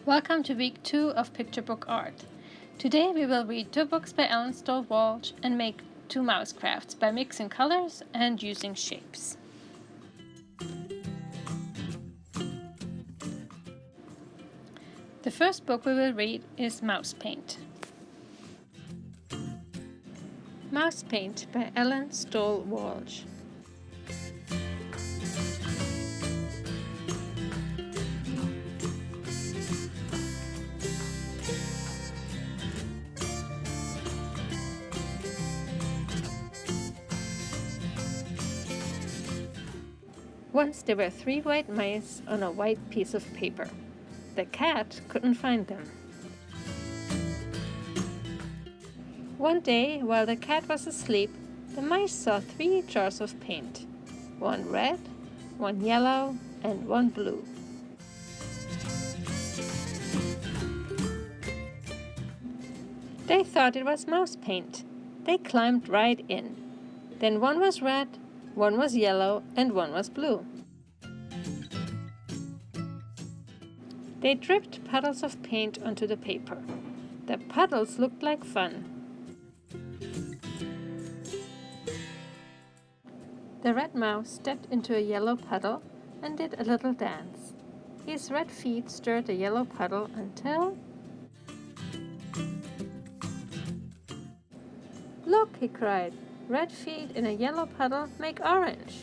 Welcome to week 2 of Picture Book Art. Today we will read 2 books by Stoll, Walsh and make 2 mouse crafts by mixing colors and using shapes. The first book we will read is Mouse Paint. Mouse Paint by Stoll, Walsh. Once there were 3 white mice on a white piece of paper. The cat couldn't find them. One day, while the cat was asleep, the mice saw 3 jars of paint. 1 red, 1 yellow, and 1 blue. They thought it was mouse paint. They climbed right in. Then 1 was red, 1 was yellow, and 1 was blue. They dripped puddles of paint onto the paper. The puddles looked like fun. The red mouse stepped into a yellow puddle and did a little dance. His red feet stirred the yellow puddle until... "Look," he cried, "red feet in a yellow puddle make orange."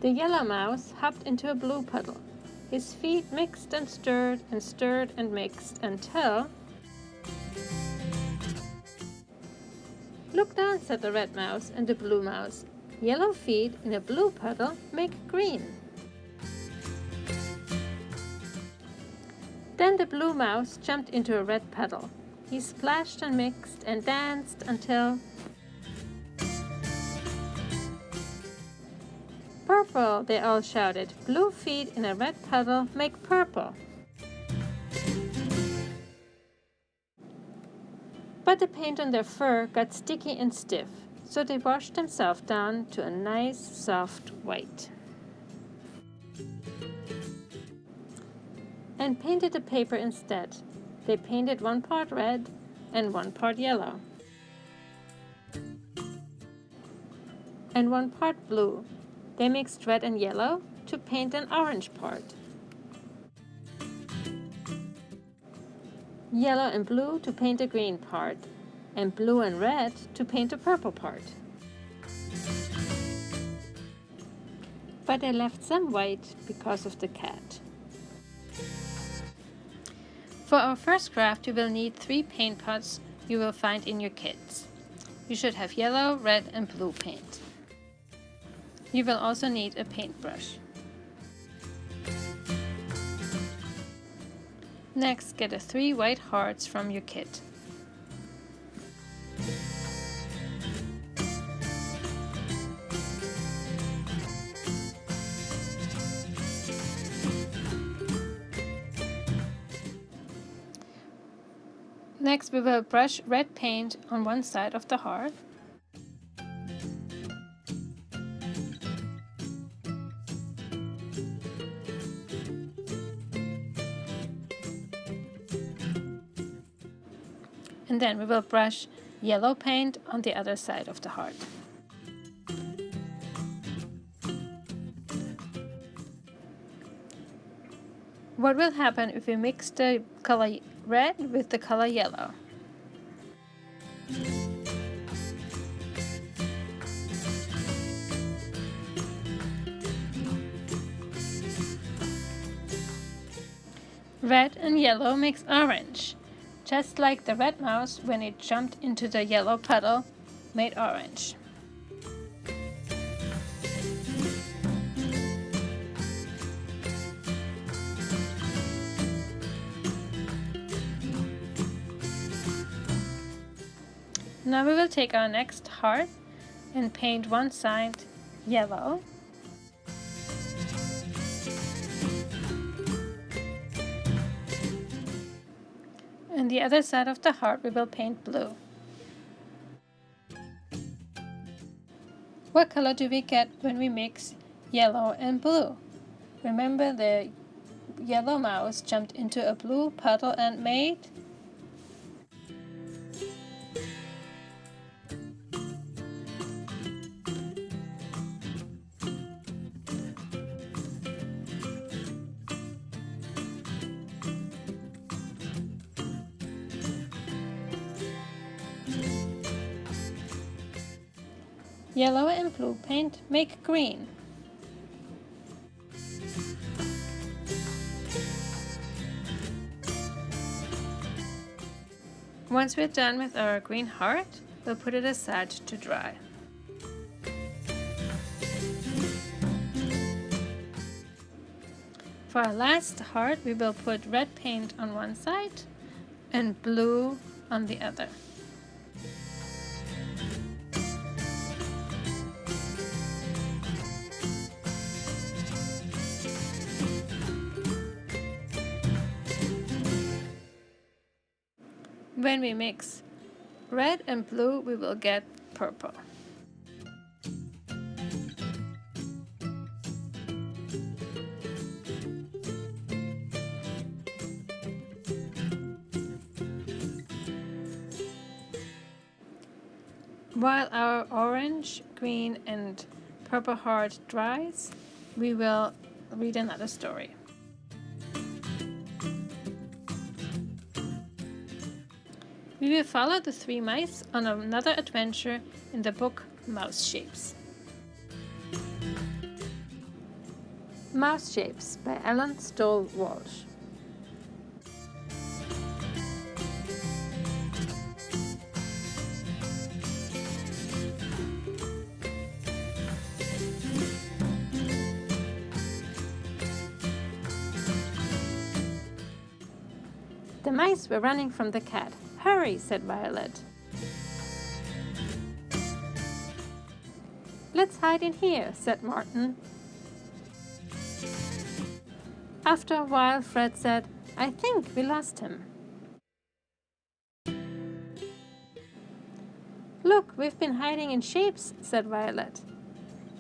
The yellow mouse hopped into a blue puddle. His feet mixed and stirred and mixed until... "Look down," said the red mouse and the blue mouse. "Yellow feet in a blue puddle make green." Then the blue mouse jumped into a red puddle. He splashed and mixed and danced until... "Purple," they all shouted. "Blue feet in a red puddle make purple." But the paint on their fur got sticky and stiff, so they washed themselves down to a nice, soft white. And painted the paper instead. They painted 1 part red and 1 part yellow. And 1 part blue. They mixed red and yellow to paint an orange part. Yellow and blue to paint a green part, and blue and red to paint a purple part. But they left some white because of the cat. For our first craft, you will need 3 paint pots you will find in your kits. You should have yellow, red, and blue paint. You will also need a paintbrush. Next, get 3 white hearts from your kit. Next, we will brush red paint on one side of the heart. And then we will brush yellow paint on the other side of the heart. What will happen if we mix the color red with the color yellow? Red and yellow makes orange. Just like the red mouse when it jumped into the yellow puddle made orange. Now we will take our next heart and paint one side yellow. And the other side of the heart we will paint blue. What color do we get when we mix yellow and blue? Remember, the yellow mouse jumped into a blue puddle and made... Yellow and blue paint make green. Once we're done with our green heart, we'll put it aside to dry. For our last heart, we will put red paint on one side and blue on the other. When we mix red and blue, we will get purple. While our orange, green, and purple heart dries, we will read another story. We will follow the three mice on another adventure in the book Mouse Shapes. Mouse Shapes by Stoll Walsh. The mice were running from the cat. "Hurry," said Violet. "Let's hide in here," said Martin. After a while, Fred said, "I think we lost him." "Look, we've been hiding in shapes," said Violet.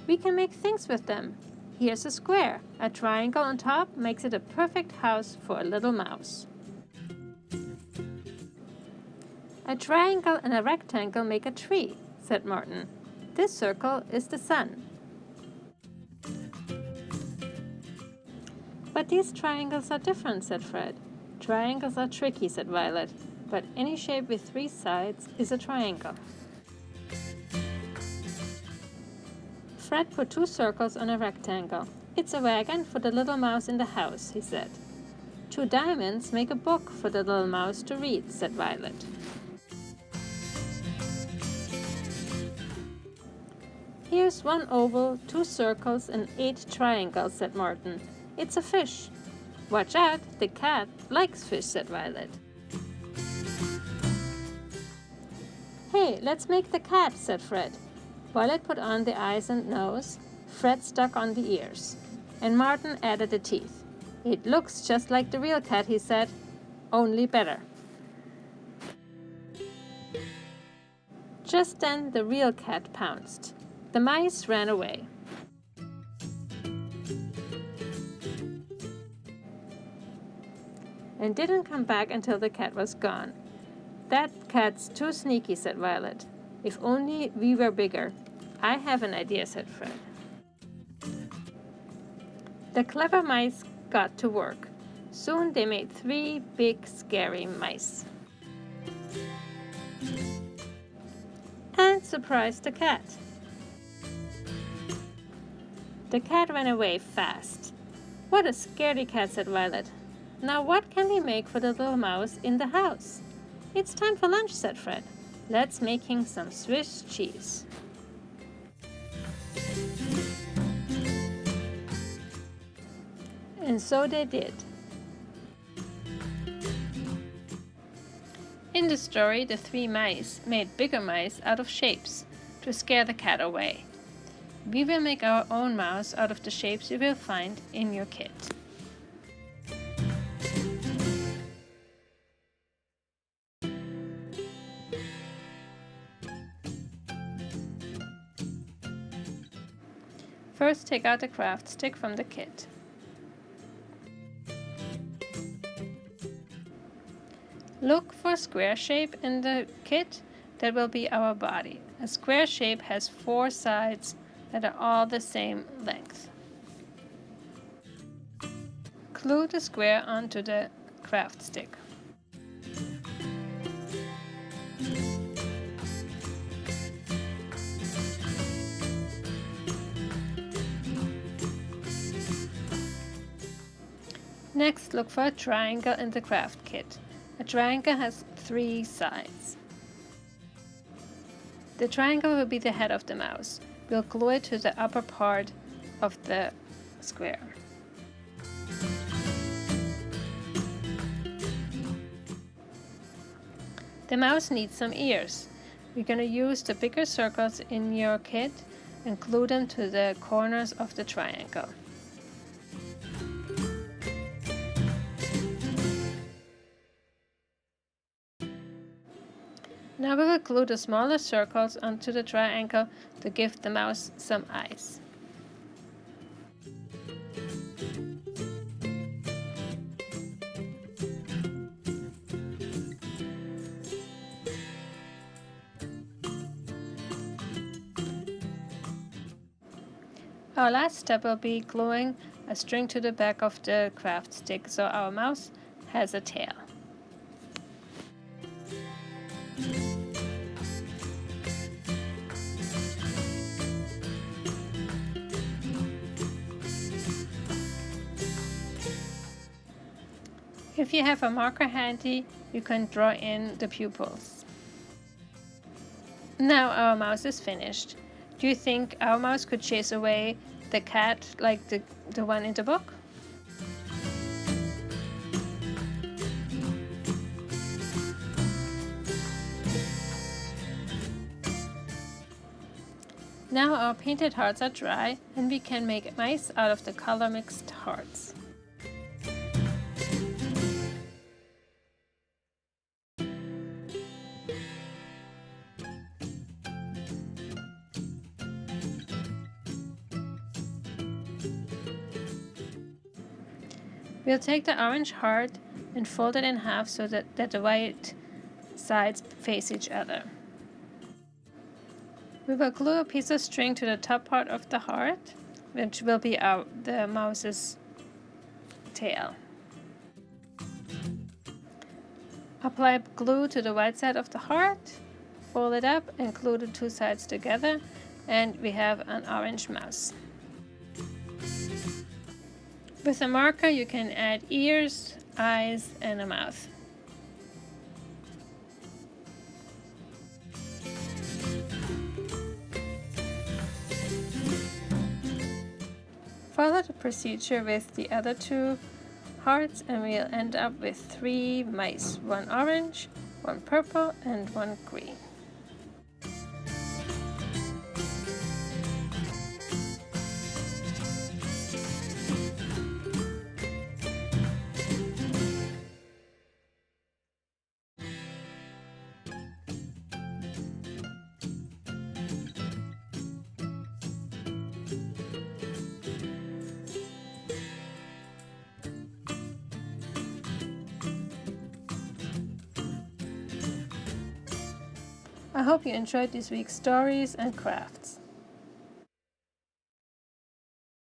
"We can make things with them. Here's a square. A triangle on top makes it a perfect house for a little mouse. A triangle and a rectangle make a tree," said Martin. "This circle is the sun." "But these triangles are different," said Fred. "Triangles are tricky," said Violet, "but any shape with three sides is a triangle." Fred put two circles on a rectangle. "It's a wagon for the little mouse in the house," he said. "Two diamonds make a book for the little mouse to read," said Violet. "Here's one oval, two circles, and 8 triangles," said Martin. "It's a fish." "Watch out, the cat likes fish," said Violet. "Hey, let's make the cat," said Fred. Violet put on the eyes and nose, Fred stuck on the ears, and Martin added the teeth. "It looks just like the real cat," he said, "only better." Just then the real cat pounced. The mice ran away. And didn't come back until the cat was gone. "That cat's too sneaky," said Violet. "If only we were bigger." "I have an idea," said Fred. The clever mice got to work. Soon they made 3 big, scary mice. And surprised the cat. The cat ran away fast. "What a scaredy cat," said Violet. "Now what can we make for the little mouse in the house?" "It's time for lunch," said Fred. "Let's make him some Swiss cheese." And so they did. In the story, the 3 mice made bigger mice out of shapes to scare the cat away. We will make our own mouse out of the shapes you will find in your kit. First, take out the craft stick from the kit. Look for a square shape in the kit. That will be our body. A square shape has 4 sides that are all the same length. Glue the square onto the craft stick. Next, look for a triangle in the craft kit. A triangle has 3 sides. The triangle will be the head of the mouse. We'll glue it to the upper part of the square. The mouse needs some ears. We're going to use the bigger circles in your kit and glue them to the corners of the triangle. Now we will glue the smaller circles onto the triangle to give the mouse some eyes. Our last step will be gluing a string to the back of the craft stick so our mouse has a tail. If you have a marker handy, you can draw in the pupils. Now our mouse is finished. Do you think our mouse could chase away the cat like the one in the book? Now our painted hearts are dry and we can make mice out of the color mixed hearts. We'll take the orange heart and fold it in half so that the white sides face each other. We will glue a piece of string to the top part of the heart, which will be the mouse's tail. Apply glue to the white side of the heart, fold it up and glue the 2 sides together, and we have an orange mouse. With a marker you can add ears, eyes, and a mouth. Follow the procedure with the other 2 hearts and we'll end up with 3 mice, 1 orange, 1 purple, and 1 green. I hope you enjoyed this week's stories and crafts.